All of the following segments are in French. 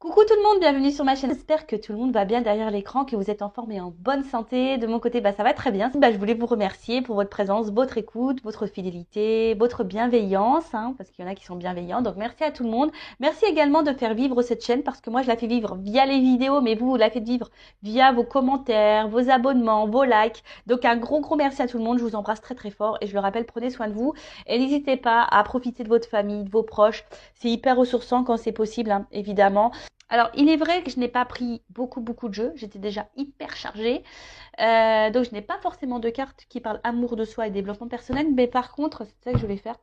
Coucou tout le monde, bienvenue sur ma chaîne. J'espère que tout le monde va bien derrière l'écran, que vous êtes en forme et en bonne santé. De mon côté, ça va très bien. Je voulais vous remercier pour votre présence, votre écoute, votre fidélité, votre bienveillance, parce qu'il y en a qui sont bienveillants. Donc merci à tout le monde. Merci également de faire vivre cette chaîne parce que moi je la fais vivre via les vidéos, mais vous la faites vivre via vos commentaires, vos abonnements, vos likes. Donc un gros merci à tout le monde. Je vous embrasse très très fort et je le rappelle, prenez soin de vous et n'hésitez pas à profiter de votre famille, de vos proches. C'est hyper ressourçant quand c'est possible, évidemment. Alors, il est vrai que je n'ai pas pris beaucoup de jeux. J'étais déjà hyper chargée. Donc, je n'ai pas forcément de cartes qui parlent amour de soi et développement personnel. Mais par contre, c'est ça que je vais faire.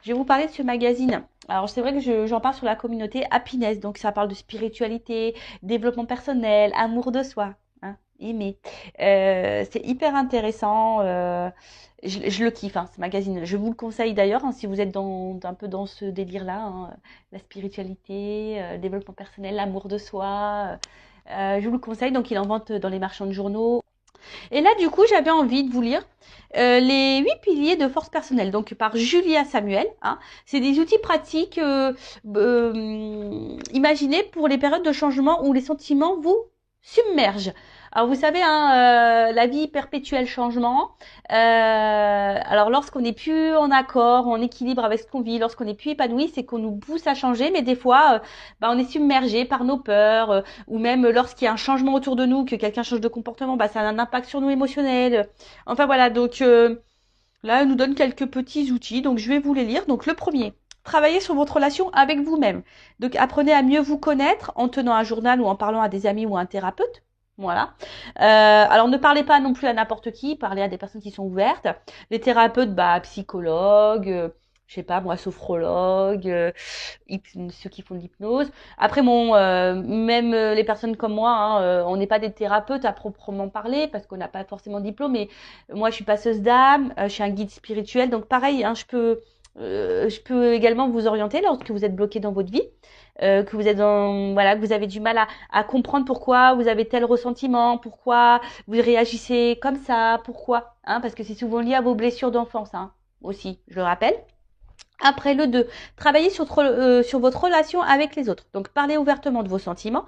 Je vais vous parler de ce magazine. Alors, c'est vrai que j'en parle sur la communauté Happiness. Donc, ça parle de spiritualité, développement personnel, amour de soi. Aimer. C'est hyper intéressant. Je le kiffe, ce magazine. Je vous le conseille d'ailleurs, si vous êtes un peu dans ce délire-là, la spiritualité, le développement personnel, l'amour de soi. Je vous le conseille. Donc, il en vente dans les marchands de journaux. Et là, du coup, j'avais envie de vous lire les 8 piliers de force personnelle, donc par Julia Samuel. C'est des outils pratiques imaginés pour les périodes de changement où les sentiments vous submergent. Alors vous savez, la vie perpétuelle changement. Alors lorsqu'on n'est plus en accord, en équilibre avec ce qu'on vit, lorsqu'on n'est plus épanoui, c'est qu'on nous pousse à changer, mais des fois, on est submergé par nos peurs, ou même lorsqu'il y a un changement autour de nous, que quelqu'un change de comportement, ça a un impact sur nous émotionnel. Enfin voilà, donc là, elle nous donne quelques petits outils, donc je vais vous les lire. Donc le premier. Travaillez sur votre relation avec vous-même. Donc apprenez à mieux vous connaître en tenant un journal ou en parlant à des amis ou à un thérapeute. Voilà. Alors ne parlez pas non plus à n'importe qui, parlez à des personnes qui sont ouvertes. Les thérapeutes, psychologues, je sais pas moi, sophrologues, ceux qui font de l'hypnose. Après même les personnes comme moi, on n'est pas des thérapeutes à proprement parler parce qu'on n'a pas forcément de diplôme. Mais moi, je suis passeuse d'âme, je suis un guide spirituel, donc pareil, je peux également vous orienter lorsque vous êtes bloqué dans votre vie, que vous êtes que vous avez du mal à comprendre pourquoi vous avez tel ressentiment, pourquoi vous réagissez comme ça, pourquoi, parce que c'est souvent lié à vos blessures d'enfance, aussi, je le rappelle. Après le 2, travaillez sur votre relation avec les autres. Donc parlez ouvertement de vos sentiments,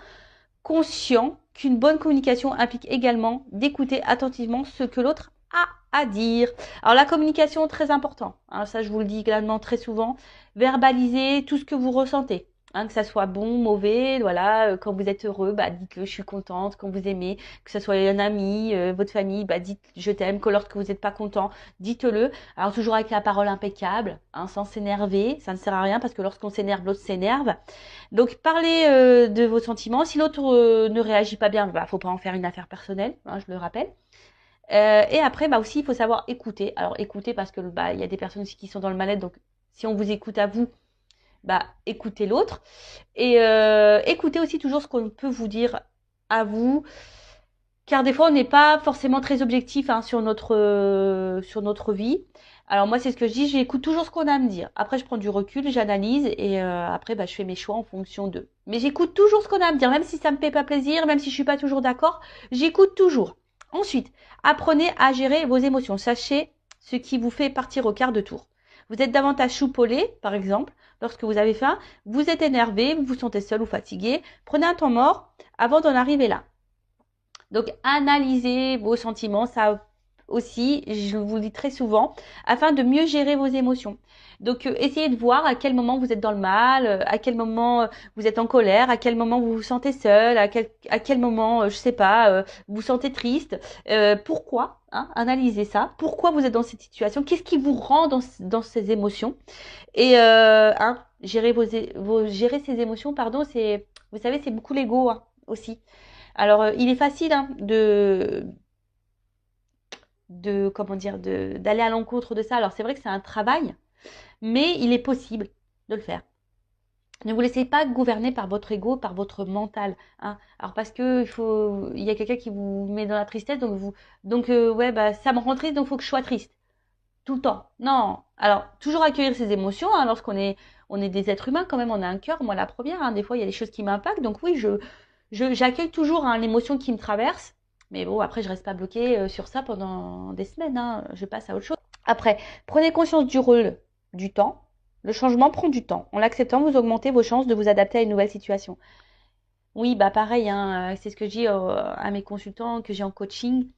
conscient qu'une bonne communication implique également d'écouter attentivement ce que l'autre a à dire. Alors la communication, très important. Ça, je vous le dis également très souvent. Verbalisez tout ce que vous ressentez. Que ça soit bon, mauvais, voilà. Quand vous êtes heureux, dites-le, je suis contente. Quand vous aimez, que ce soit un ami, votre famille, dites je t'aime. Que lorsque vous n'êtes pas content, dites-le. Alors toujours avec la parole impeccable, sans s'énerver. Ça ne sert à rien parce que lorsqu'on s'énerve, l'autre s'énerve. Donc parlez de vos sentiments. Si l'autre ne réagit pas bien, faut pas en faire une affaire personnelle, je le rappelle. Et après, aussi, il faut savoir écouter. Alors écouter parce que il y a des personnes aussi qui sont dans le mal-être. Donc si on vous écoute à vous, écoutez l'autre. Et écoutez aussi toujours ce qu'on peut vous dire à vous. Car des fois, on n'est pas forcément très objectif sur notre vie. Alors moi, c'est ce que je dis, j'écoute toujours ce qu'on a à me dire. Après, je prends du recul, j'analyse et après, je fais mes choix en fonction d'eux. Mais j'écoute toujours ce qu'on a à me dire, même si ça me fait pas plaisir, même si je suis pas toujours d'accord, j'écoute toujours. Ensuite, apprenez à gérer vos émotions. Sachez ce qui vous fait partir au quart de tour. Vous êtes davantage choupolé, par exemple, lorsque vous avez faim, vous êtes énervé, vous vous sentez seul ou fatigué. Prenez un temps mort avant d'en arriver là. Donc, analysez vos sentiments, ça aussi, je vous le dis très souvent, afin de mieux gérer vos émotions. Donc, essayez de voir à quel moment vous êtes dans le mal, à quel moment vous êtes en colère, à quel moment vous vous sentez seul, à quel moment, je sais pas, vous vous sentez triste. Pourquoi analysez ça. Pourquoi vous êtes dans cette situation? Qu'est-ce qui vous rend dans ces émotions? Et gérer ces émotions, pardon, vous savez, c'est beaucoup l'ego aussi. Alors, il est facile comment dire, d'aller à l'encontre de ça. Alors, c'est vrai que c'est un travail, mais il est possible de le faire. Ne vous laissez pas gouverner par votre ego, par votre mental. Alors, parce que il y a quelqu'un qui vous met dans la tristesse, ça me rend triste, donc il faut que je sois triste. Tout le temps. Non. Alors, toujours accueillir ses émotions, lorsqu'on on est des êtres humains quand même, on a un cœur, moi la première, des fois il y a des choses qui m'impactent, donc oui, j'accueille toujours l'émotion qui me traverse, mais bon, après je reste pas bloquée sur ça pendant des semaines, je passe à autre chose. Après, prenez conscience du rôle du temps. Le changement prend du temps. En l'acceptant, vous augmentez vos chances de vous adapter à une nouvelle situation. Oui, bah pareil, hein, c'est ce que je dis à mes consultants que j'ai en coaching.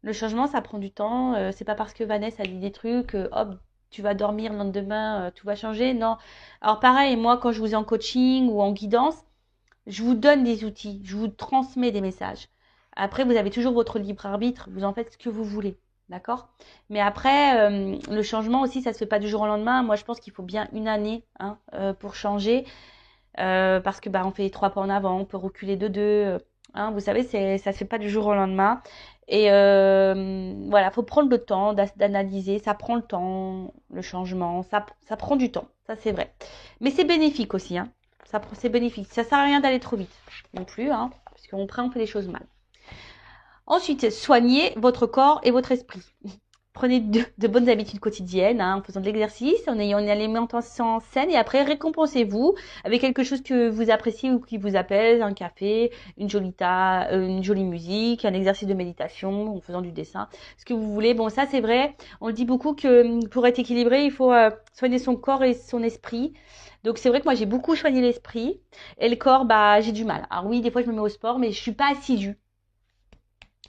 Le changement, ça prend du temps. C'est pas parce que Vanessa a dit des trucs, hop, tu vas dormir le lendemain, tout va changer. Non. Alors pareil, moi, quand je vous ai en coaching ou en guidance, je vous donne des outils, je vous transmets des messages. Après, vous avez toujours votre libre arbitre, vous en faites ce que vous voulez. D'accord. Mais après, le changement aussi, ça se fait pas du jour au lendemain. Moi, je pense qu'il faut bien une année, hein, pour changer. Parce que bah, on fait 3 pas en avant, on peut reculer de 2. Hein, vous savez, ça se fait pas du jour au lendemain. Et voilà, faut prendre le temps d'analyser. Ça prend le temps, le changement. Ça prend du temps, ça c'est vrai. Mais c'est bénéfique aussi. Hein. C'est bénéfique. Ça sert à rien d'aller trop vite non plus, hein, parce qu'après on fait les choses mal. Ensuite, soignez votre corps et votre esprit. Prenez de bonnes habitudes quotidiennes, hein, en faisant de l'exercice, en ayant une alimentation saine et après récompensez-vous avec quelque chose que vous appréciez ou qui vous apaise, un café, une jolie musique, un exercice de méditation, en faisant du dessin, ce que vous voulez. Bon, ça c'est vrai, on le dit beaucoup que pour être équilibré, il faut soigner son corps et son esprit. Donc c'est vrai que moi j'ai beaucoup soigné l'esprit et le corps, bah j'ai du mal. Alors oui, des fois je me mets au sport, mais je suis pas assidue.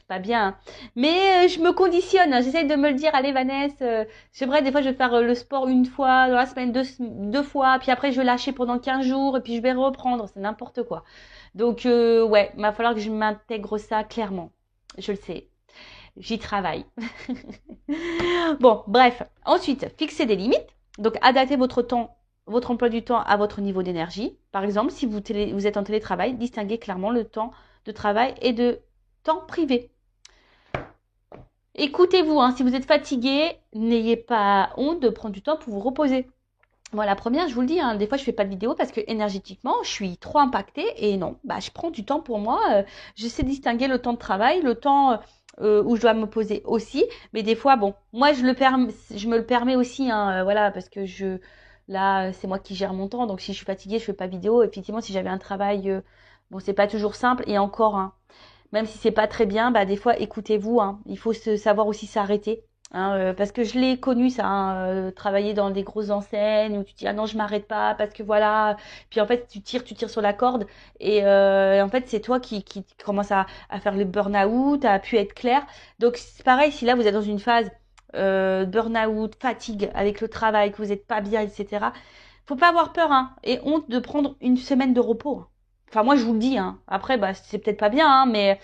Pas bien. Hein. Mais je me conditionne. Hein. J'essaye de me le dire, allez Vanessa, c'est vrai, des fois je vais faire le sport une fois dans la semaine, deux fois, puis après je vais lâcher pendant 15 jours, et puis je vais reprendre. C'est n'importe quoi. Donc ouais, il va falloir que je m'intègre ça clairement. Je le sais. J'y travaille. Bon, bref. Ensuite, fixez des limites. Donc adaptez votre temps, votre emploi du temps à votre niveau d'énergie. Par exemple, si vous êtes en télétravail, distinguez clairement le temps de travail et de temps privé. Écoutez-vous, hein, si vous êtes fatigué, n'ayez pas honte de prendre du temps pour vous reposer. Moi, la première, je vous le dis, hein, des fois, je fais pas de vidéo parce que énergétiquement, je suis trop impactée et non, bah, je prends du temps pour moi. Je sais distinguer le temps de travail, le temps où je dois me poser aussi. Mais des fois, bon, moi, je me le permets aussi, hein, voilà, parce que là, c'est moi qui gère mon temps. Donc, si je suis fatiguée, je fais pas vidéo. Effectivement, si j'avais un travail, bon, c'est pas toujours simple. Et encore, hein, même si c'est pas très bien, bah des fois écoutez-vous, hein. Il faut savoir aussi s'arrêter. Hein, parce que je l'ai connu ça, hein, travailler dans des grosses enseignes où tu dis ah non je m'arrête pas parce que voilà, puis en fait tu tires sur la corde et en fait c'est toi qui commence à faire le burn-out, à pu être clair. Donc c'est pareil si là vous êtes dans une phase burn-out, fatigue avec le travail, que vous n'êtes pas bien, etc. Faut pas avoir peur hein, et honte de prendre une semaine de repos. Hein. Enfin, moi, je vous le dis. Hein. Après, bah, c'est peut-être pas bien, hein, mais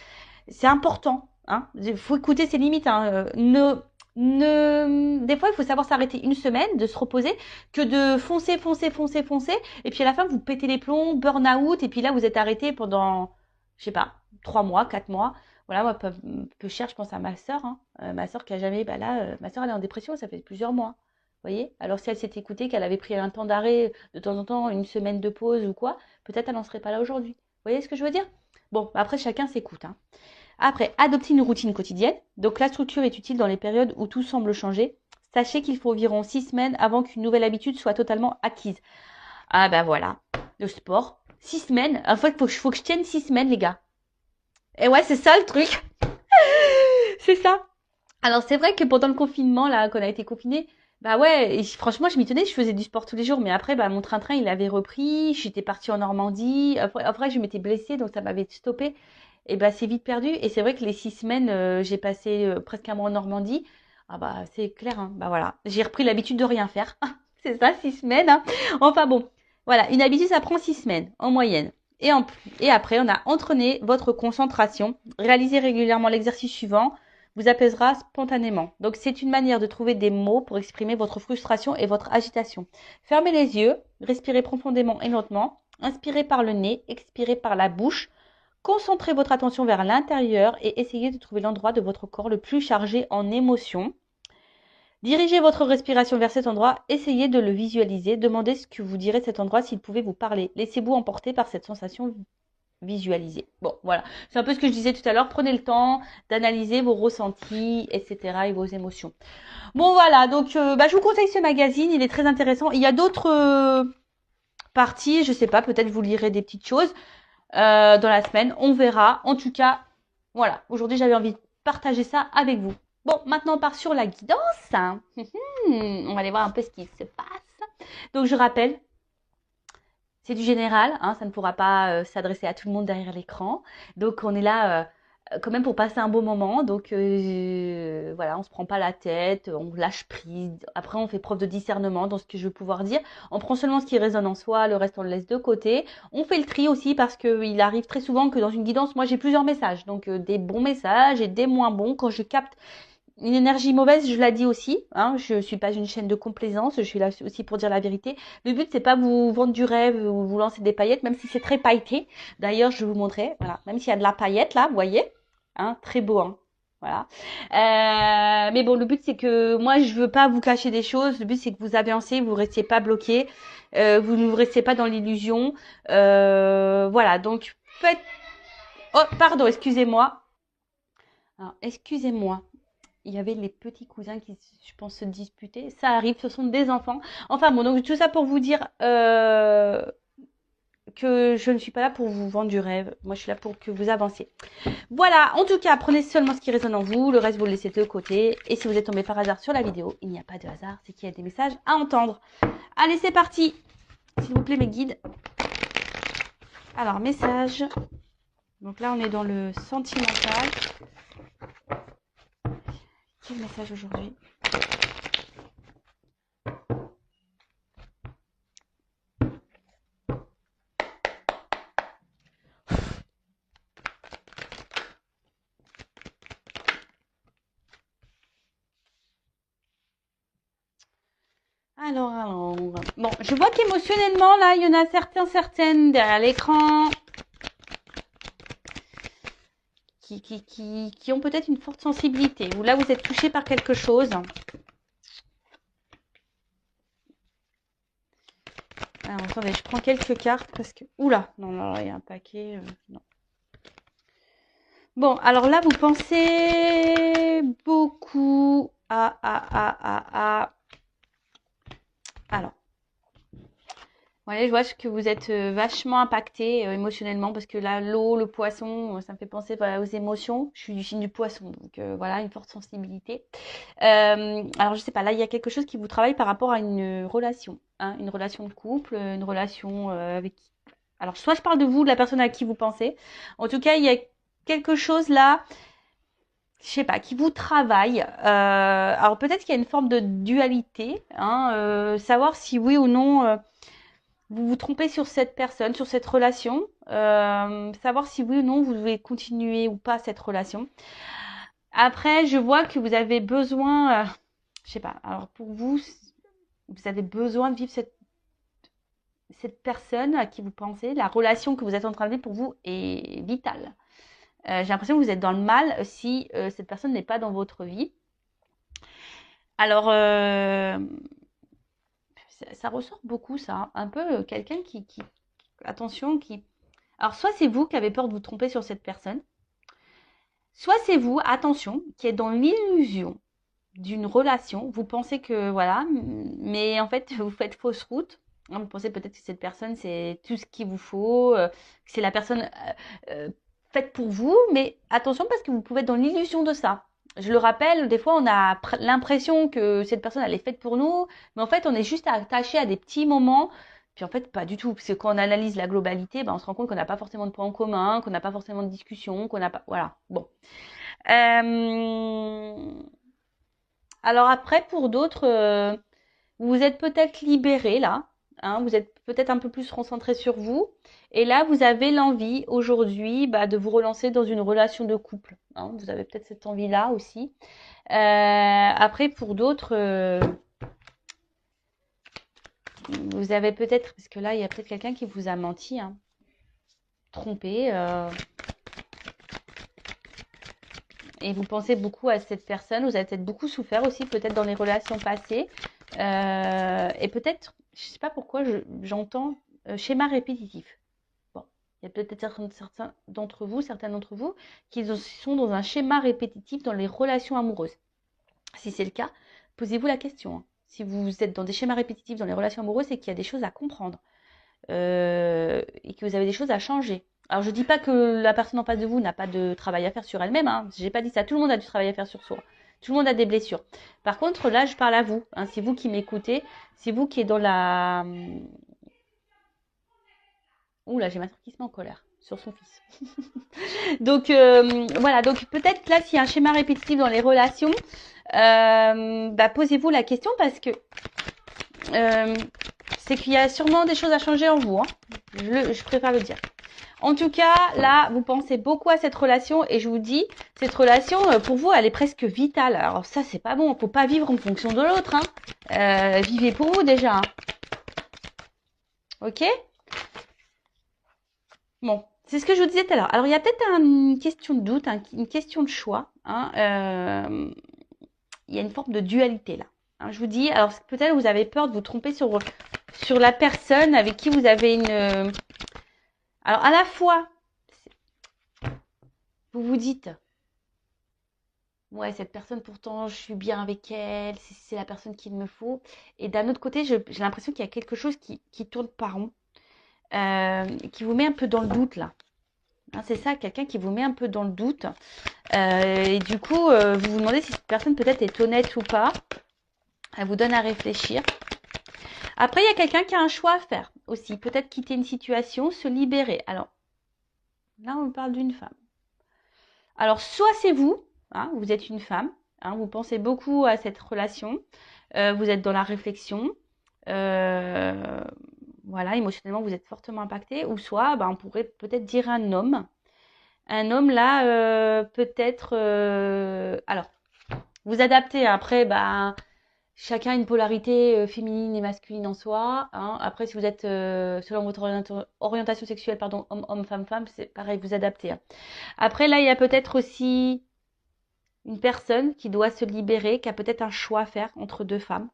c'est important. Hein. Il faut écouter ses limites. Hein. Des fois, il faut savoir s'arrêter une semaine, de se reposer, que de foncer, foncer, foncer, foncer. Et puis à la fin, vous pétez les plombs, burn-out. Et puis là, vous êtes arrêté pendant, je sais pas, 3 mois, 4 mois. Voilà, moi, peu cher, je pense à ma sœur. Hein. Ma sœur qui a jamais, bah là, ma sœur, elle est en dépression, ça fait plusieurs mois. Vous voyez. Alors si elle s'était écoutée, qu'elle avait pris un temps d'arrêt, de temps en temps, une semaine de pause ou quoi, peut-être elle n'en serait pas là aujourd'hui. Vous voyez ce que je veux dire? Bon, après, chacun s'écoute. Hein. Après, adopter une routine quotidienne. Donc, la structure est utile dans les périodes où tout semble changer. Sachez qu'il faut environ 6 semaines avant qu'une nouvelle habitude soit totalement acquise. Ah ben voilà, le sport. 6 semaines. En fait, faut que je tienne 6 semaines, les gars. Et ouais, c'est ça le truc. C'est ça. Alors, c'est vrai que pendant le confinement, là, qu'on a été confiné, bah ouais, et franchement, je m'y tenais, je faisais du sport tous les jours, mais après, bah, mon train-train, il avait repris, j'étais partie en Normandie, après je m'étais blessée, donc ça m'avait stoppé, et bah, c'est vite perdu, et c'est vrai que les 6 semaines, j'ai passé presque un mois en Normandie, ah bah, c'est clair, hein, bah voilà, j'ai repris l'habitude de rien faire, c'est ça, 6 semaines, hein. Enfin bon, voilà, une habitude, ça prend 6 semaines, en moyenne. Et après, on a entraîné votre concentration, réalisez régulièrement l'exercice suivant, vous apaisera spontanément. Donc c'est une manière de trouver des mots pour exprimer votre frustration et votre agitation. Fermez les yeux, respirez profondément et lentement, inspirez par le nez, expirez par la bouche. Concentrez votre attention vers l'intérieur et essayez de trouver l'endroit de votre corps le plus chargé en émotions. Dirigez votre respiration vers cet endroit, essayez de le visualiser, demandez ce que vous direz de cet endroit s'il pouvait vous parler. Laissez-vous emporter par cette sensation visualiser. Bon, voilà. C'est un peu ce que je disais tout à l'heure. Prenez le temps d'analyser vos ressentis, etc. et vos émotions. Bon, voilà. Donc, bah, je vous conseille ce magazine. Il est très intéressant. Il y a d'autres parties. Je sais pas. Peut-être vous lirez des petites choses dans la semaine. On verra. En tout cas, voilà. Aujourd'hui, j'avais envie de partager ça avec vous. Bon, maintenant, on part sur la guidance. On va aller voir un peu ce qui se passe. Donc, je rappelle, C'est du général, hein, ça ne pourra pas s'adresser à tout le monde derrière l'écran. Donc on est là quand même pour passer un beau moment. Donc voilà, on se prend pas la tête, on lâche prise. Après, on fait preuve de discernement dans ce que je veux pouvoir dire. On prend seulement ce qui résonne en soi, le reste on le laisse de côté. On fait le tri aussi parce qu'il arrive très souvent que dans une guidance, moi j'ai plusieurs messages. Donc des bons messages et des moins bons. Quand je capte une énergie mauvaise, je la dis aussi, hein, je suis pas une chaîne de complaisance, je suis là aussi pour dire la vérité. Le but, c'est pas vous vendre du rêve ou vous lancer des paillettes, même si c'est très pailleté. D'ailleurs, je vais vous montrer, voilà, même s'il y a de la paillette là, vous voyez, hein, très beau, hein. Voilà. Mais bon, le but c'est que moi je veux pas vous cacher des choses. Le but c'est que vous avancez, vous restiez pas bloqué, vous ne restez pas dans l'illusion. Voilà. Donc faites. Oh, pardon, excusez-moi. Alors, excusez-moi. Il y avait les petits cousins qui, je pense, se disputaient. Ça arrive, ce sont des enfants. Enfin bon, donc tout ça pour vous dire que je ne suis pas là pour vous vendre du rêve. Moi, je suis là pour que vous avanciez. Voilà, en tout cas, prenez seulement ce qui résonne en vous. Le reste, vous le laissez de côté. Et si vous êtes tombé par hasard sur la vidéo, il n'y a pas de hasard, c'est qu'il y a des messages à entendre. Allez, c'est parti. S'il vous plaît, mes guides. Alors, message. Donc là, on est dans le sentimental. Quel message aujourd'hui ? Alors. Bon, je vois qu'émotionnellement, là, il y en a certaines derrière l'écran qui ont peut-être une forte sensibilité. Ou là, vous êtes touché par quelque chose. Alors, attendez, je prends quelques cartes parce que... Oula, non, il y a un paquet. Non. Bon, alors là, vous pensez beaucoup à... Alors. Ouais, je vois que vous êtes vachement impacté émotionnellement parce que là, l'eau, le poisson, ça me fait penser voilà, aux émotions. Je suis du signe du poisson, donc voilà, une forte sensibilité. Alors, je sais pas, là, il y a quelque chose qui vous travaille par rapport à une relation, hein, une relation de couple, une relation avec... Alors, soit je parle de vous, de la personne à qui vous pensez. En tout cas, il y a quelque chose là, je sais pas, qui vous travaille. Alors, peut-être qu'il y a une forme de dualité, hein, savoir si oui ou non... vous vous trompez sur cette personne, sur cette relation, savoir si oui ou non vous devez continuer ou pas cette relation. Après, je vois que vous avez besoin, je sais pas, alors pour vous, vous avez besoin de vivre cette personne à qui vous pensez, la relation que vous êtes en train de vivre pour vous est vitale. J'ai l'impression que vous êtes dans le mal si cette personne n'est pas dans votre vie. Alors, ça ressort beaucoup ça, hein. Un peu quelqu'un attention, qui... Alors, soit c'est vous qui avez peur de vous tromper sur cette personne, soit c'est vous, attention, qui êtes dans l'illusion d'une relation. Vous pensez que, voilà, mais en fait, vous faites fausse route. Vous pensez peut-être que cette personne, c'est tout ce qu'il vous faut, que c'est la personne faite pour vous, mais attention parce que vous pouvez être dans l'illusion de ça. Je le rappelle, des fois, on a l'impression que cette personne, elle est faite pour nous, mais en fait, on est juste attaché à des petits moments. Puis en fait, pas du tout. Parce que quand on analyse la globalité, ben, on se rend compte qu'on n'a pas forcément de points en commun, qu'on n'a pas forcément de discussion, qu'on n'a pas... Voilà, bon. Alors après, pour d'autres, vous vous êtes peut-être libéré là, hein, vous êtes peut-être un peu plus concentré sur vous, et là, vous avez l'envie aujourd'hui de vous relancer dans une relation de couple, hein. Vous avez peut-être cette envie-là aussi. Après, pour d'autres, vous avez peut-être, parce que là, il y a peut-être quelqu'un qui vous a menti, hein, trompé, et vous pensez beaucoup à cette personne. Vous avez peut-être beaucoup souffert aussi, peut-être dans les relations passées, et peut-être, je ne sais pas pourquoi, j'entends schéma répétitif. Bon, il y a peut-être certains d'entre vous qui sont dans un schéma répétitif dans les relations amoureuses. Si c'est le cas, posez-vous la question, hein. Si vous êtes dans des schémas répétitifs dans les relations amoureuses, c'est qu'il y a des choses à comprendre et que vous avez des choses à changer. Alors, je ne dis pas que la personne en face de vous n'a pas de travail à faire sur elle-même, hein. Je n'ai pas dit ça. Tout le monde a du travail à faire sur soi. Tout le monde a des blessures. Par contre, là, je parle à vous, hein. C'est vous qui m'écoutez. C'est vous qui êtes dans la... Ouh là, j'ai ma soeur qui se met en colère sur son fils. Donc voilà, donc peut-être là s'il y a un schéma répétitif dans les relations, posez-vous la question parce que c'est qu'il y a sûrement des choses à changer en vous. Hein. Je préfère le dire. En tout cas, là, vous pensez beaucoup à cette relation et je vous dis, cette relation, pour vous, elle est presque vitale. Alors ça, c'est pas bon. Faut pas vivre en fonction de l'autre. Hein. Vivez pour vous déjà. Hein. Ok ? Bon, c'est ce que je vous disais tout à l'heure. Alors, il y a peut-être une question de doute, une question de choix. Hein. Il y a une forme de dualité là. Hein, je vous dis, alors peut-être vous avez peur de vous tromper sur la personne avec qui vous avez une... Alors, à la fois, vous vous dites, ouais, cette personne, pourtant, je suis bien avec elle, c'est la personne qu'il me faut. Et d'un autre côté, j'ai l'impression qu'il y a quelque chose qui tourne pas rond, qui vous met un peu dans le doute là. Hein, c'est ça, quelqu'un qui vous met un peu dans le doute. Et du coup, vous vous demandez si cette personne peut-être est honnête ou pas. Elle vous donne à réfléchir. Après, il y a quelqu'un qui a un choix à faire aussi. Peut-être quitter une situation, se libérer. Alors, là, on parle d'une femme. Alors, soit c'est vous, hein, vous êtes une femme, hein, vous pensez beaucoup à cette relation, vous êtes dans la réflexion, voilà, émotionnellement, vous êtes fortement impacté. Ou soit, on pourrait peut-être dire un homme. Un homme, là, peut-être... alors, vous adaptez. Après, chacun a une polarité féminine et masculine en soi. Hein. Après, si vous êtes, selon votre orientation sexuelle, pardon, homme, femme, c'est pareil, vous adaptez. Hein. Après, là, il y a peut-être aussi une personne qui doit se libérer, qui a peut-être un choix à faire entre deux femmes,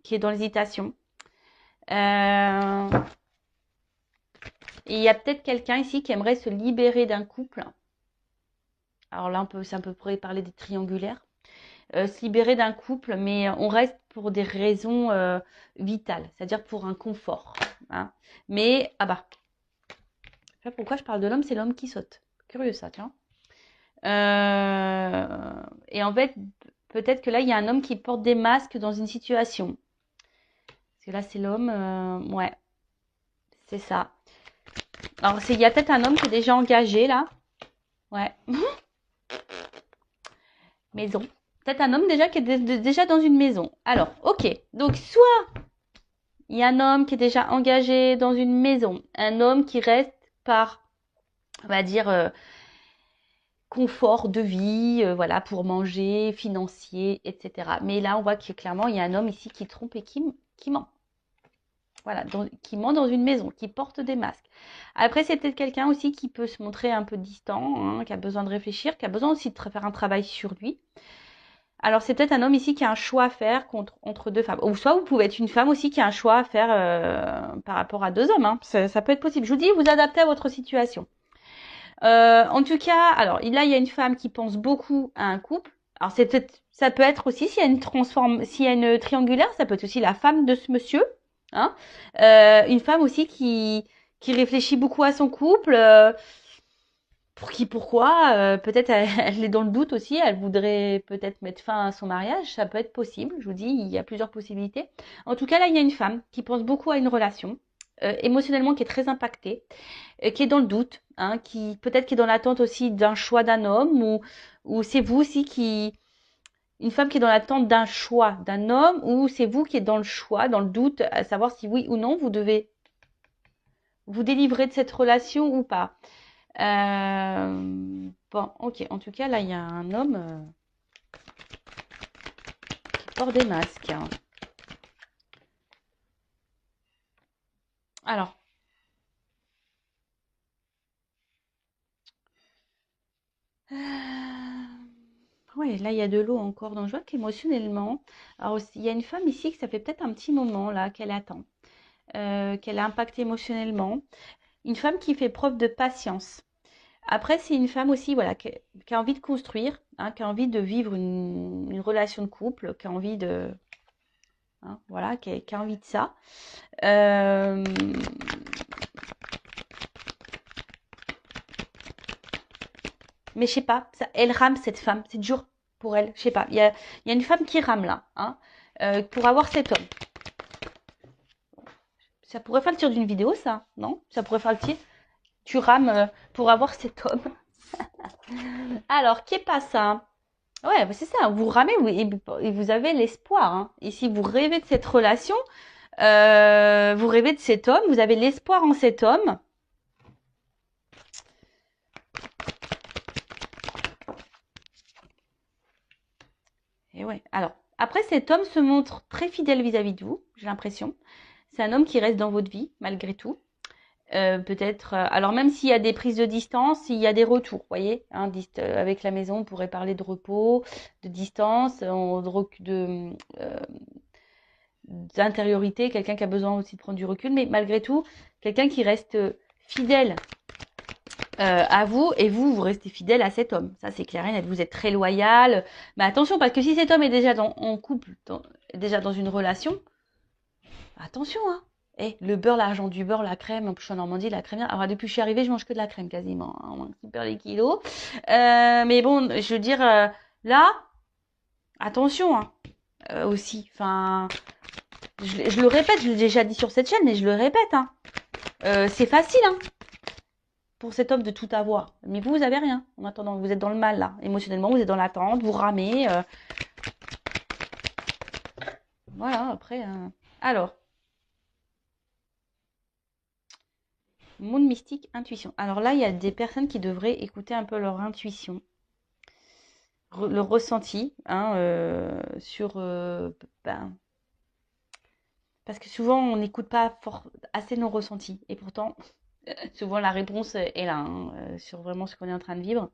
qui est dans l'hésitation. Et il y a peut-être quelqu'un ici qui aimerait se libérer d'un couple. Alors là, c'est un peu près parler des triangulaires. Se libérer d'un couple, mais on reste pour des raisons vitales, c'est-à-dire pour un confort. Hein. Mais, pourquoi je parle de l'homme, c'est l'homme qui saute. Curieux ça, tiens. Et en fait, peut-être que là, il y a un homme qui porte des masques dans une situation. Parce que là, c'est l'homme, ouais, c'est ça. Alors, il y a peut-être un homme qui est déjà engagé, là. Ouais. Maison. Peut-être un homme déjà qui est déjà dans une maison. Alors, ok. Donc, soit il y a un homme qui est déjà engagé dans une maison. Un homme qui reste par, on va dire, confort de vie, voilà, pour manger, financier, etc. Mais là, on voit que clairement, il y a un homme ici qui trompe et qui ment. Voilà, qui ment dans une maison, qui porte des masques. Après, c'est peut-être quelqu'un aussi qui peut se montrer un peu distant, hein, qui a besoin de réfléchir, qui a besoin aussi de faire un travail sur lui. Alors, c'est peut-être un homme ici qui a un choix à faire entre deux femmes. Ou soit vous pouvez être une femme aussi qui a un choix à faire par rapport à deux hommes. Hein. Ça peut être possible. Je vous dis, vous adaptez à votre situation. En tout cas, alors là, il y a une femme qui pense beaucoup à un couple. Alors, ça peut être aussi, s'il y a une triangulaire, ça peut être aussi la femme de ce monsieur. Hein. Une femme aussi qui réfléchit beaucoup à son couple. Pourquoi peut-être elle est dans le doute aussi, elle voudrait peut-être mettre fin à son mariage, ça peut être possible, je vous dis, il y a plusieurs possibilités. En tout cas, là, il y a une femme qui pense beaucoup à une relation, émotionnellement qui est très impactée, qui est dans le doute, hein, qui est dans l'attente aussi d'un choix d'un homme, ou c'est vous aussi une femme qui est dans l'attente d'un choix d'un homme, ou c'est vous qui êtes dans le choix, dans le doute, à savoir si oui ou non vous devez vous délivrer de cette relation ou pas. Bon, ok. En tout cas, là, il y a un homme qui porte des masques. Alors, ouais, là, il y a de l'eau encore. Donc, je vois qu'émotionnellement, alors, il y a une femme ici que ça fait peut-être un petit moment là qu'elle attend, qu'elle a impacté émotionnellement. Une femme qui fait preuve de patience. Après, c'est une femme aussi, voilà, qui a envie de construire, hein, qui a envie de vivre une relation de couple, qui a envie de, hein, voilà, qui a envie de ça. Euh, mais je sais pas, elle rame cette femme, c'est dur pour elle, je sais pas. Il y a une femme qui rame là, hein, pour avoir cet homme. Ça pourrait faire le tir d'une vidéo, ça, non? Ça pourrait faire le tir. Tu rames pour avoir cet homme. Alors, qu'est pas ça? Ouais, bah c'est ça. Vous ramez et vous avez l'espoir. Hein. Et si vous rêvez de cette relation, vous rêvez de cet homme, vous avez l'espoir en cet homme. Et ouais. Alors, après, cet homme se montre très fidèle vis-à-vis de vous, j'ai l'impression. C'est un homme qui reste dans votre vie, malgré tout. Peut-être, alors même s'il y a des prises de distance, il y a des retours, vous voyez, hein, avec la maison, on pourrait parler de repos, de distance, d'intériorité, quelqu'un qui a besoin aussi de prendre du recul, mais malgré tout, quelqu'un qui reste fidèle à vous et vous restez fidèle à cet homme. Ça, c'est clair et net. Vous êtes très loyal. Mais attention, parce que si cet homme est déjà en couple, déjà dans une relation, attention, hein. Le beurre, l'argent du beurre, la crème, en plus je suis en Normandie, la crème. Alors depuis que je suis arrivée, je mange que de la crème quasiment. Hein, on super les kilos. Mais bon, je veux dire, là, attention, hein, aussi. Enfin, je le répète, je l'ai déjà dit sur cette chaîne, mais je le répète. Hein. C'est facile, hein, pour cet homme de tout avoir. Mais vous avez rien. En attendant, vous êtes dans le mal, là. Émotionnellement, vous êtes dans l'attente, vous ramez. Voilà, après. Alors. Monde mystique, intuition. Alors là, il y a des personnes qui devraient écouter un peu leur intuition, le ressenti, hein, parce que souvent on n'écoute pas assez nos ressentis. Et pourtant, souvent la réponse est là, hein, sur vraiment ce qu'on est en train de vivre.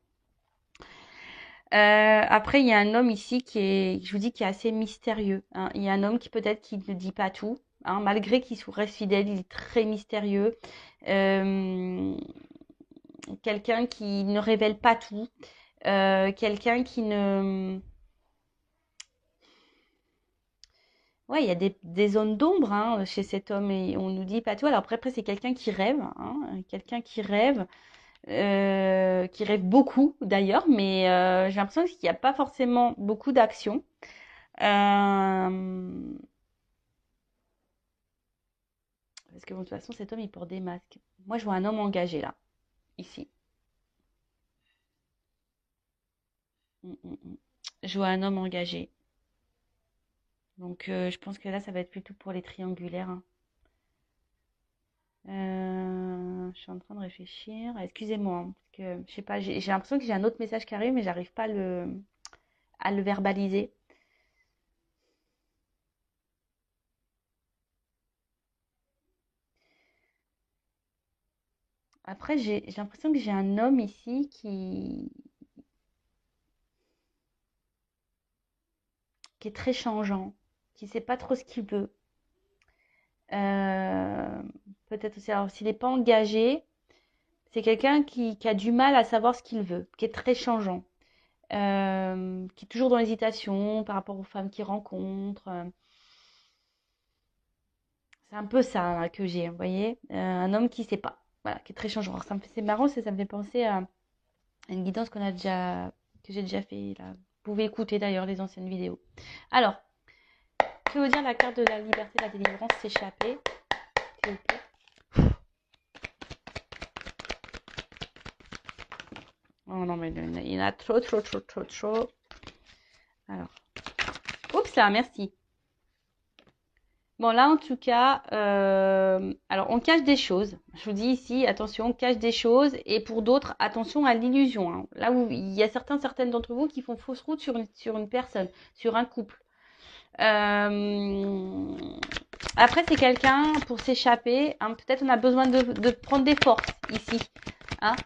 Après, il y a un homme ici je vous dis, qui est assez mystérieux. Hein. Il y a un homme qui peut-être qui ne dit pas tout. Hein, malgré qu'il reste fidèle, il est très mystérieux. Quelqu'un qui ne révèle pas tout. Quelqu'un qui ne... Ouais, il y a des zones d'ombre, hein, chez cet homme et on nous dit pas tout. Alors après c'est quelqu'un qui rêve, hein, quelqu'un qui rêve beaucoup d'ailleurs, mais j'ai l'impression qu'il n'y a pas forcément beaucoup d'action. Parce que bon, de toute façon cet homme il porte des masques. Moi je vois un homme engagé là, ici. Mm, mm, mm. Je vois un homme engagé. Donc je pense que là ça va être plutôt pour les triangulaires. Hein. Je suis en train de réfléchir. Excusez-moi, hein, parce que je sais pas, j'ai l'impression que j'ai un autre message qui arrive, mais j'arrive pas à le verbaliser. Après, j'ai l'impression que j'ai un homme ici qui est très changeant, qui sait pas trop ce qu'il veut. Euh, Peut-être aussi, alors s'il n'est pas engagé, c'est quelqu'un qui a du mal à savoir ce qu'il veut, qui est très changeant, qui est toujours dans l'hésitation par rapport aux femmes qu'il rencontre. C'est un peu ça là, que j'ai, vous voyez, un homme qui sait pas, voilà, qui est très changeant. Alors, c'est marrant, ça me fait penser à une guidance que j'ai déjà fait là. Vous pouvez écouter d'ailleurs les anciennes vidéos. Alors, que veut dire la carte de la liberté, de la délivrance, s'échapper, s'il vous plaît. Oh non, mais il y en a trop, trop, trop, trop, trop. Alors, oups là, merci. Bon, là, en tout cas, alors on cache des choses. Je vous dis ici, attention, on cache des choses. Et pour d'autres, attention à l'illusion. Hein. Là où il y a certaines d'entre vous qui font fausse route sur une personne, sur un couple. Après, c'est quelqu'un pour s'échapper. Hein, peut-être on a besoin de prendre des forces ici. Hein.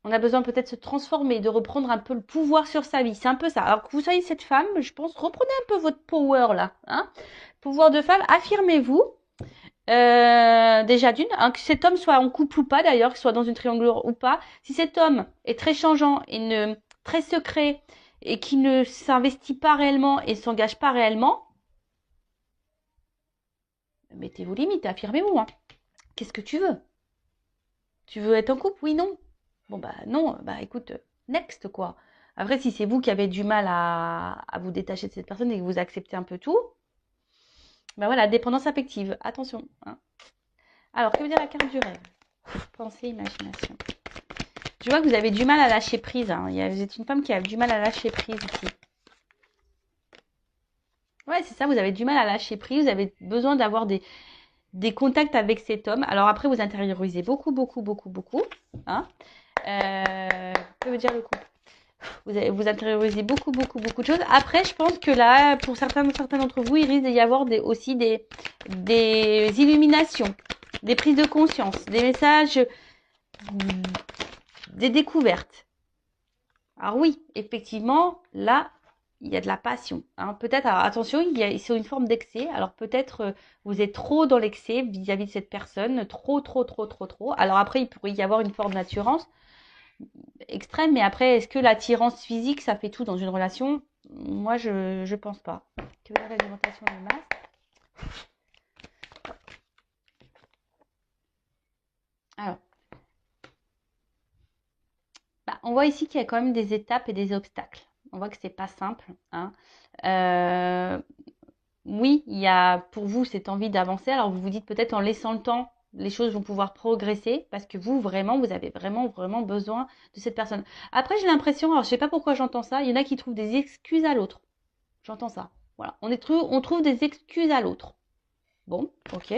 On a besoin peut-être de se transformer, de reprendre un peu le pouvoir sur sa vie. C'est un peu ça. Alors que vous soyez cette femme, je pense, reprenez un peu votre power là. Hein. Pouvoir de femme, affirmez-vous. Déjà d'une, hein, que cet homme soit en couple ou pas d'ailleurs, qu'il soit dans une triangulaire ou pas. Si cet homme est très changeant et très secret et qui ne s'investit pas réellement et ne s'engage pas réellement, mettez-vous limite, affirmez-vous. Hein. Qu'est-ce que tu veux? Tu veux être en couple? Oui, non. Bon, bah non, bah écoute, next quoi. Après, si c'est vous qui avez du mal à vous détacher de cette personne et que vous acceptez un peu tout, Ben voilà, dépendance affective. Attention. Hein. Alors, que veut dire la carte du rêve? Pensée, imagination. Je vois que vous avez du mal à lâcher prise. Hein. Vous êtes une femme qui a du mal à lâcher prise ici. Ouais, c'est ça, vous avez du mal à lâcher prise. Vous avez besoin d'avoir des contacts avec cet homme. Alors après, vous intériorisez beaucoup, beaucoup, beaucoup, beaucoup. Hein. Que veut dire le couple? Vous intériorisez beaucoup, beaucoup, beaucoup de choses. Après, je pense que là, pour certains d'entre vous, il risque d'y avoir aussi des illuminations, des prises de conscience, des messages, des découvertes. Alors oui, effectivement, là, il y a de la passion. Hein. Peut-être, alors attention, c'est une forme d'excès. Alors peut-être vous êtes trop dans l'excès vis-à-vis de cette personne, trop, trop, trop, trop, trop. Alors après, il pourrait y avoir une forme d'attirance extrême, mais après, est-ce que l'attirance physique, ça fait tout dans une relation? Moi, je pense pas. Que veut dire l'alimentation de masse? Alors, bah, on voit ici qu'il y a quand même des étapes et des obstacles. On voit que c'est pas simple. Hein. Oui, il y a pour vous cette envie d'avancer. Alors vous vous dites peut-être en laissant le temps, les choses vont pouvoir progresser parce que vous vraiment, vous avez vraiment, vraiment besoin de cette personne. Après, j'ai l'impression, alors je sais pas pourquoi j'entends ça, il y en a qui trouvent des excuses à l'autre. J'entends ça. Voilà, on trouve des excuses à l'autre. Bon, ok.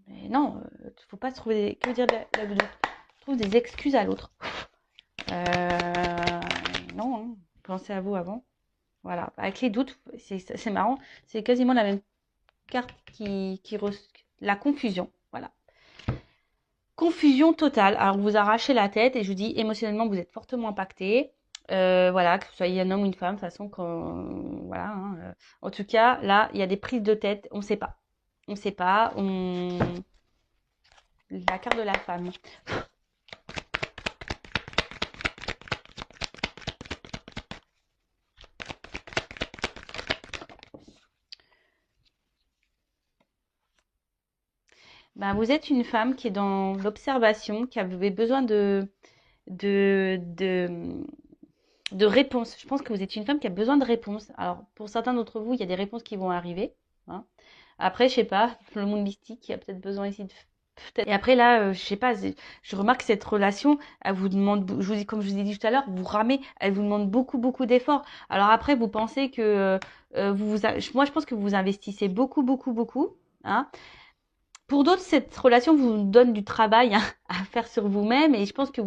Mais non, faut pas se trouver des... Que veut dire la doudou? On trouve des excuses à l'autre. Non, hein. Pensez à vous avant. Voilà, avec les doutes, c'est marrant, c'est quasiment la même carte la confusion. Voilà. Confusion totale. Alors, vous arrachez la tête et je vous dis, émotionnellement, vous êtes fortement impacté. Voilà, que vous soyez un homme ou une femme, de toute façon, voilà. Hein, en tout cas, là, il y a des prises de tête, on ne sait pas. On ne sait pas. La carte de la femme. Ben, vous êtes une femme qui est dans l'observation, qui avait besoin de, de, de réponses. Je pense que vous êtes une femme qui a besoin de réponses. Alors, pour certains d'entre vous, il y a des réponses qui vont arriver. Hein. Après, je sais pas, le monde mystique, il y a peut-être besoin ici de... Et après, là, je sais pas, je remarque que cette relation, elle vous demande, je vous dis, comme je vous ai dit tout à l'heure, vous ramez, elle vous demande beaucoup, beaucoup d'efforts. Alors après, vous pensez que moi, je pense que vous investissez beaucoup, beaucoup, beaucoup. Hein. Pour d'autres, cette relation vous donne du travail hein, à faire sur vous-même et je pense que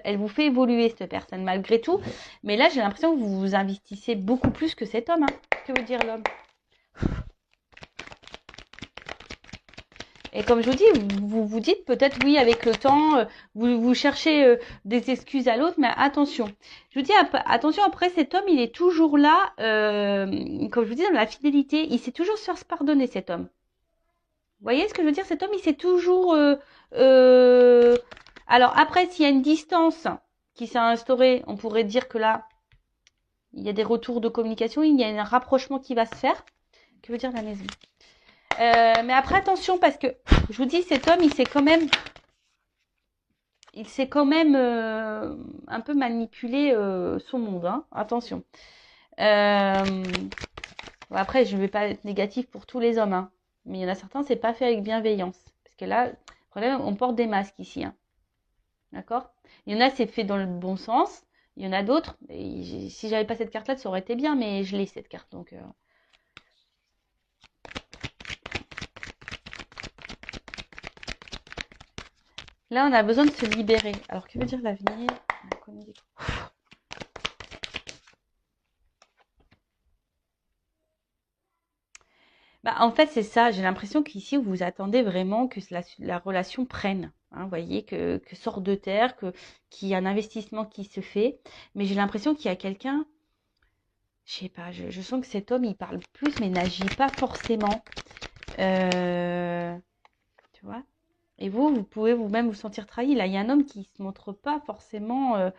elle vous fait évoluer cette personne malgré tout. Mais là, j'ai l'impression que vous vous investissez beaucoup plus que cet homme. Hein. Que veut dire l'homme? Et comme je vous dis, vous vous dites peut-être oui avec le temps, vous cherchez des excuses à l'autre, mais attention. Je vous dis attention après cet homme, il est toujours là, comme je vous dis dans la fidélité, il sait toujours se faire pardonner cet homme. Vous voyez ce que je veux dire? Cet homme, il sait toujours. Euh, Alors après, s'il y a une distance qui s'est instaurée, on pourrait dire que là, il y a des retours de communication, il y a un rapprochement qui va se faire. Que veut dire la maison? Mais après, attention, parce que je vous dis, cet homme, il sait quand même un peu manipuler son monde. Hein. Attention. Bon, après, je ne vais pas être négatif pour tous les hommes, hein. Mais il y en a certains, c'est pas fait avec bienveillance. Parce que là, le problème, on porte des masques ici. Hein. D'accord? Il y en a, c'est fait dans le bon sens. Il y en a d'autres. Si j'avais pas cette carte-là, ça aurait été bien, mais je l'ai cette carte. Donc, là, on a besoin de se libérer. Alors, que veut dire l'avenir? Bah, en fait, c'est ça. J'ai l'impression qu'ici, vous attendez vraiment que la relation prenne. Hein, vous voyez, que sorte de terre, qu'il y a un investissement qui se fait. Mais j'ai l'impression qu'il y a quelqu'un, je sais pas, je sens que cet homme, il parle plus, mais n'agit pas forcément. Tu vois? Et vous pouvez vous-même vous sentir trahi. Là, il y a un homme qui se montre pas forcément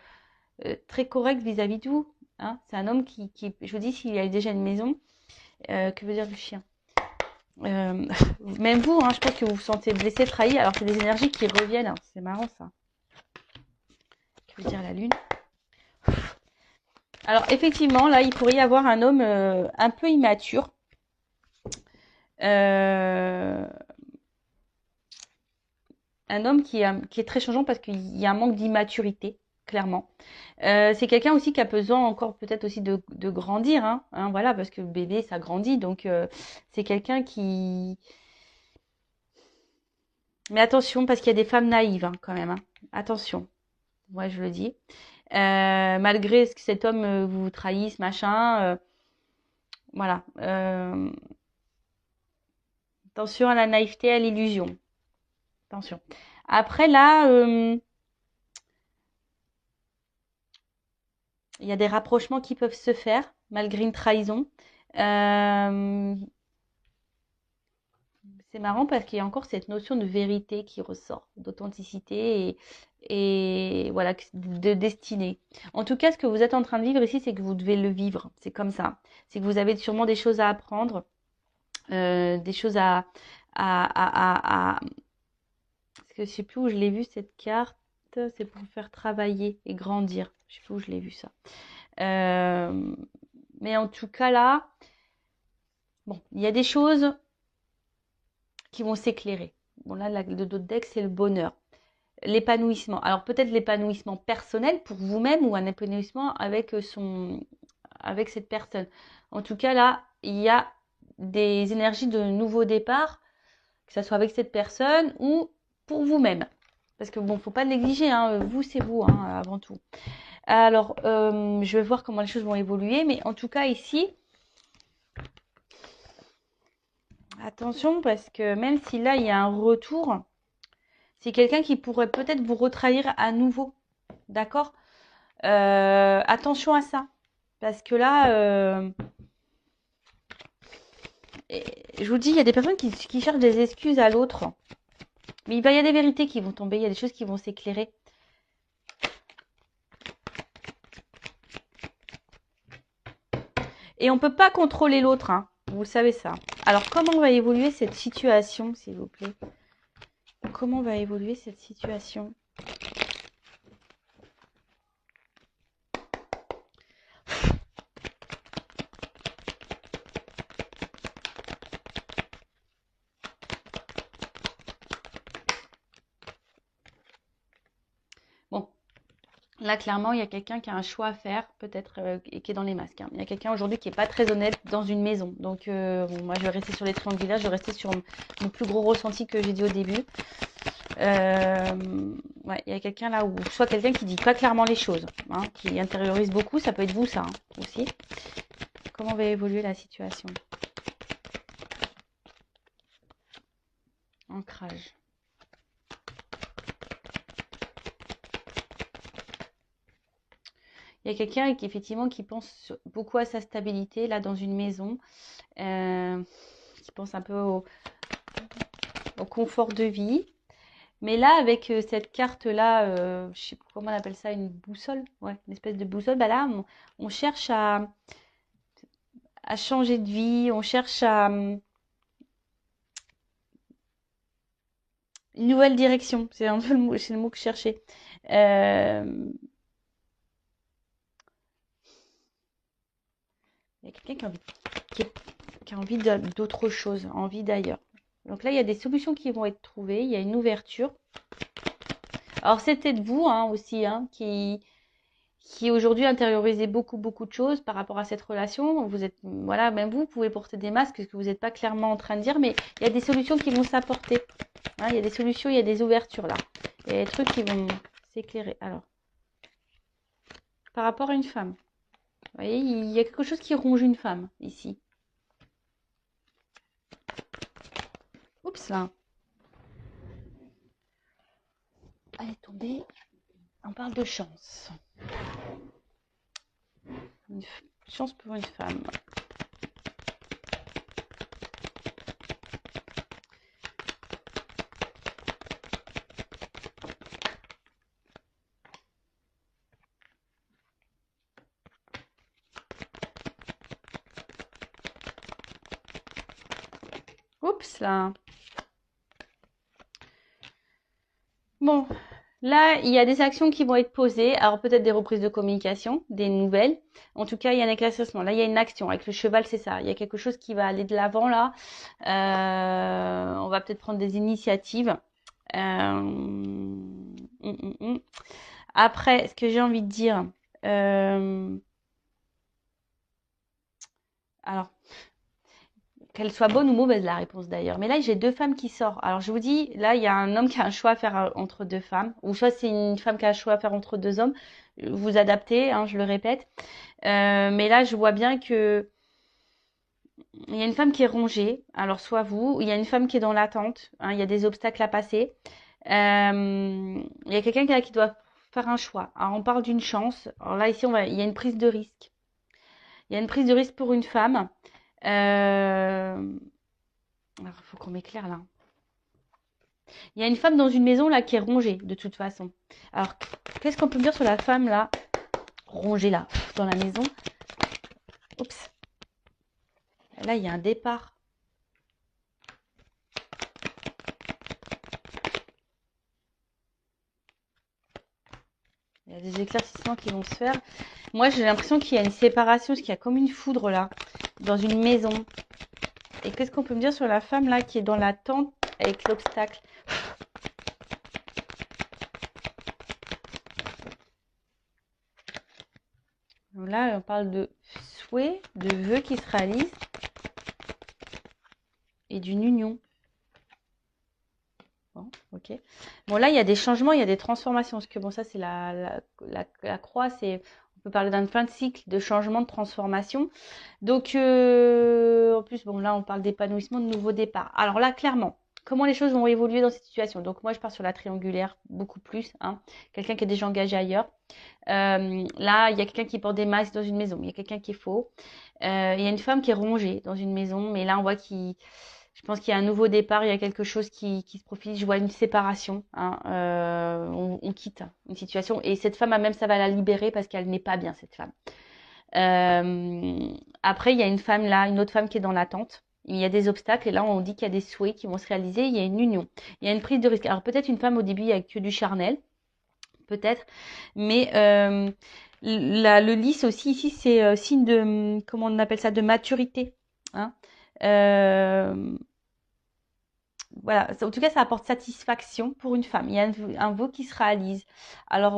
très correct vis-à-vis de vous. Hein. C'est un homme je vous dis, s'il a déjà une maison, que veut dire le chien? Même vous, hein, je pense que vous vous sentez blessé, trahi, alors c'est des énergies qui reviennent. Hein. C'est marrant ça. Que veut dire la lune? Alors effectivement, là, il pourrait y avoir un homme un peu immature. Euh, un homme qui est très changeant parce qu'il y a un manque d'immaturité, clairement. C'est quelqu'un aussi qui a besoin encore peut-être aussi de grandir, hein, voilà, parce que le bébé, ça grandit. Donc, c'est quelqu'un qui... Mais attention, parce qu'il y a des femmes naïves, hein, quand même, hein. Attention, ouais, je le dis. Malgré ce que cet homme vous trahisse, machin, voilà. Attention à la naïveté, à l'illusion. Attention. Après, là, il y a des rapprochements qui peuvent se faire, malgré une trahison. Euh, c'est marrant parce qu'il y a encore cette notion de vérité qui ressort, d'authenticité et voilà, de destinée. En tout cas, ce que vous êtes en train de vivre ici, c'est que vous devez le vivre. C'est comme ça. C'est que vous avez sûrement des choses à apprendre, des choses à... Parce que je sais plus où je l'ai vu cette carte. C'est pour faire travailler et grandir. Je sais plus où je l'ai vu ça. Euh, mais en tout cas là, bon, il y a des choses qui vont s'éclairer. Bon là, le dos de deck, c'est le bonheur. L'épanouissement. Alors peut-être l'épanouissement personnel pour vous-même ou un épanouissement avec cette personne. En tout cas là, il y a des énergies de nouveau départ, que ce soit avec cette personne ou pour vous-même. Parce que bon, faut pas négliger, hein, vous c'est vous, hein, avant tout. Alors, je vais voir comment les choses vont évoluer, mais en tout cas ici, attention parce que même si là il y a un retour, c'est quelqu'un qui pourrait peut-être vous retrahir à nouveau, d'accord? Attention à ça, parce que là, je vous dis, il y a des personnes qui cherchent des excuses à l'autre, mais il va y avoir des vérités qui vont tomber, il y a des choses qui vont s'éclairer. Et on ne peut pas contrôler l'autre, hein. Vous savez ça. Alors, comment va évoluer cette situation, s'il vous plaît? Comment va évoluer cette situation? Bon, là, clairement, il y a quelqu'un qui a un choix à faire, peut-être, et qui est dans les masques, hein. Il y a quelqu'un aujourd'hui qui n'est pas très honnête dans une maison. Donc, bon, moi, je vais rester sur les triangulaires, je vais rester sur mon plus gros ressenti que j'ai dit au début. Ouais, il y a quelqu'un là où, soit quelqu'un qui dit pas clairement les choses, hein, qui intériorise beaucoup, ça peut être vous, ça, hein, aussi. Comment va évoluer la situation? Ancrage. Il y a quelqu'un qui effectivement qui pense beaucoup à sa stabilité là dans une maison, qui pense un peu au confort de vie. Mais là, avec cette carte-là, je sais pas comment on appelle ça, une boussole, ouais, une espèce de boussole, bah là, on cherche à changer de vie, on cherche à une nouvelle direction. C'est un peu c'est le mot que je cherchais. Euh, il y a quelqu'un qui a envie d'autre chose, envie d'ailleurs. Donc là, il y a des solutions qui vont être trouvées, il y a une ouverture. Alors, c'était de vous, hein, aussi, hein, qui aujourd'hui intériorisez beaucoup, beaucoup de choses par rapport à cette relation. Vous êtes, voilà, même vous pouvez porter des masques, ce que vous n'êtes pas clairement en train de dire, mais il y a des solutions qui vont s'apporter. Hein, il y a des solutions, il y a des ouvertures là. Il y a des trucs qui vont s'éclairer. Alors, par rapport à une femme, vous voyez, il y a quelque chose qui ronge une femme ici. Oups là. Elle est tombée. On parle de chance. Une chance pour une femme. Oups là. Bon, Là, il y a des actions qui vont être posées. Alors peut-être des reprises de communication, des nouvelles. En tout cas, il y a un éclaircissement. Là, il y a une action. Avec le cheval, c'est ça. Il y a quelque chose qui va aller de l'avant là. On va peut-être prendre des initiatives. Après, ce que j'ai envie de dire, alors, qu'elle soit bonne ou mauvaise, la réponse d'ailleurs. Mais là, j'ai deux femmes qui sortent. Alors, je vous dis, là, il y a un homme qui a un choix à faire entre deux femmes. Ou soit c'est une femme qui a un choix à faire entre deux hommes. Vous adaptez, hein, je le répète. Mais là, je vois bien que il y a une femme qui est rongée. Alors, soit vous, il y a une femme qui est dans l'attente. Hein, il y a des obstacles à passer. Il y a quelqu'un qui doit faire un choix. Alors, on parle d'une chance. Alors là, ici, il y a une prise de risque. Il y a une prise de risque pour une femme. Alors, il faut qu'on m'éclaire là. Il y a une femme dans une maison là qui est rongée de toute façon. Alors, qu'est-ce qu'on peut me dire sur la femme là, rongée là, dans la maison? Oups. Là, il y a un départ. Il y a des éclaircissements qui vont se faire. Moi, j'ai l'impression qu'il y a une séparation, parce qu'il y a comme une foudre là, dans une maison. Et qu'est-ce qu'on peut me dire sur la femme là qui est dans la tente avec l'obstacle? Là, on parle de souhait, de vœux qui se réalisent et d'une union. Bon, ok. Bon, là, il y a des changements, il y a des transformations. Parce que bon, ça, c'est la croix. On peut parler d'un fin de cycle, de changement, de transformation. Donc, en plus, bon, là, on parle d'épanouissement, de nouveau départ. Alors là, clairement, comment les choses vont évoluer dans cette situation? Donc, moi, je pars sur la triangulaire, beaucoup plus. Hein. Quelqu'un qui est déjà engagé ailleurs. Là, il y a quelqu'un qui porte des masques dans une maison. Il y a quelqu'un qui est faux. Il y a une femme qui est rongée dans une maison. Mais là, on voit je pense qu'il y a un nouveau départ. Il y a quelque chose qui se profile. Je vois une séparation. Hein. On quitte une situation. Et cette femme, même, ça va la libérer parce qu'elle n'est pas bien, cette femme. Après, il y a une femme là, une autre femme qui est dans l'attente. Il y a des obstacles et là, on dit qu'il y a des souhaits qui vont se réaliser. Il y a une union. Il y a une prise de risque. Alors, peut-être une femme au début, il n'y a que du charnel. Peut-être. Mais le lys aussi, ici, c'est signe de, comment on appelle ça, de maturité. Hein. Voilà, en tout cas, ça apporte satisfaction pour une femme. Il y a un vœu qui se réalise. Alors,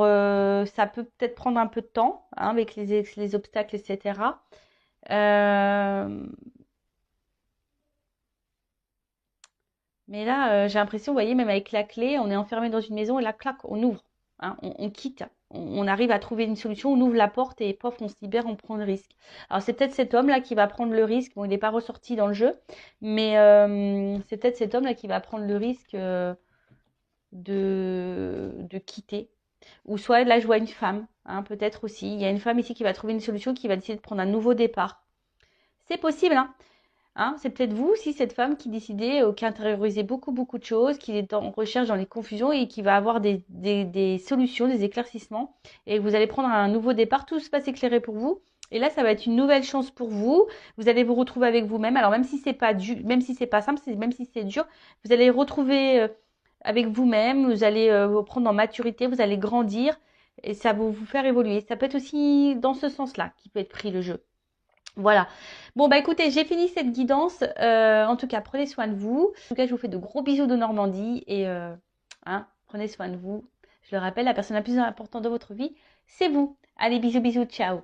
ça peut peut-être prendre un peu de temps hein, avec les obstacles, etc. Mais là, j'ai l'impression, vous voyez, même avec la clé, on est enfermé dans une maison et la claque, on ouvre. Hein, on quitte. On arrive à trouver une solution, on ouvre la porte et pof, on se libère, on prend le risque. Alors c'est peut-être cet homme-là qui va prendre le risque. Bon, il n'est pas ressorti dans le jeu, mais c'est peut-être cet homme-là qui va prendre le risque de quitter. Ou soit là, je vois une femme, hein, peut-être aussi. Il y a une femme ici qui va trouver une solution, qui va décider de prendre un nouveau départ. C'est possible, hein. Hein, c'est peut-être vous aussi, cette femme qui décidait, qui intériorisait beaucoup, beaucoup de choses, qui est en recherche dans les confusions et qui va avoir des solutions, des éclaircissements. Et vous allez prendre un nouveau départ, tout se passe éclairé pour vous. Et là, ça va être une nouvelle chance pour vous. Vous allez vous retrouver avec vous-même. Alors, même si c'est pas même si c'est pas simple, même si c'est dur, vous allez retrouver avec vous-même. Vous allez vous prendre en maturité, vous allez grandir et ça va vous faire évoluer. Ça peut être aussi dans ce sens-là qui peut être pris le jeu. Voilà. Bon, bah écoutez, j'ai fini cette guidance. En tout cas, prenez soin de vous. En tout cas, je vous fais de gros bisous de Normandie et hein, prenez soin de vous. Je le rappelle, la personne la plus importante de votre vie, c'est vous. Allez, bisous, bisous, ciao.